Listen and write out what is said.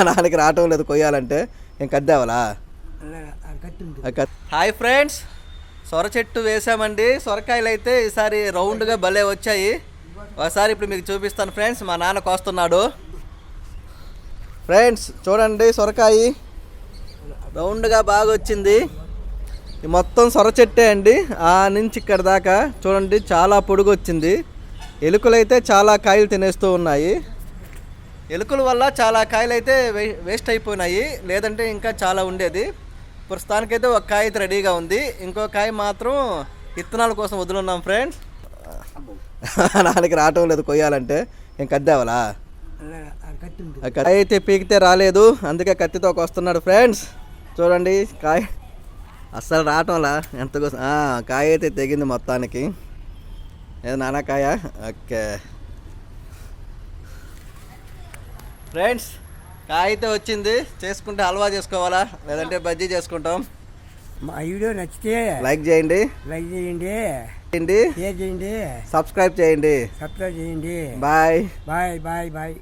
నాన్నకి రావటం లేదు కొయ్యాలంటే. ఏం కద్దేవాలా? హాయ్ ఫ్రెండ్స్, సొర చెట్టు వేసామండి. సొరకాయలు అయితే ఈసారి రౌండ్గా భలే వచ్చాయి. ఒకసారి ఇప్పుడు మీకు చూపిస్తాను ఫ్రెండ్స్. మా నాన్న కోస్తున్నాడు ఫ్రెండ్స్. చూడండి, సొరకాయ రౌండ్గా బాగా వచ్చింది. ఇది మొత్తం సొర చెట్టే అండి. ఆ నుంచి ఇక్కడ దాకా చూడండి, చాలా పొడుగు వచ్చింది. ఎలుకలు అయితే చాలా కాయలు తినేస్తూ ఉన్నాయి. ఎలుకల వల్ల చాలా కాయలు అయితే వేస్ట్ అయిపోయినాయి, లేదంటే ఇంకా చాలా ఉండేది. ప్రస్తుతానికైతే ఒక కాయ అయితే రెడీగా ఉంది. ఇంకో కాయ మాత్రం విత్తనాల కోసం వదులున్నాం ఫ్రెండ్స్. నాన్నకి రావటం లేదు కొయ్యాలంటే. ఏం కద్దేవాలా? కాయ అయితే పీకితే రాలేదు, అందుకే కత్తితో వస్తున్నాడు ఫ్రెండ్స్. చూడండి, కాయ అస్సలు రావటంలా. ఎంత కాయ అయితే తెగింది మొత్తానికి. ఏదో నాన్నకాయ. ఓకే ఫ్రెండ్స్, కాయ అయితే వచ్చింది. చేసుకుంటే హల్వా చేసుకోవాలా, లేదంటే బజ్జీ చేసుకుంటాం. మా వీడియో నచ్చితే లైక్ చేయండి, షేర్ చేయండి, సబ్స్క్రైబ్ చేయండి. బాయ్.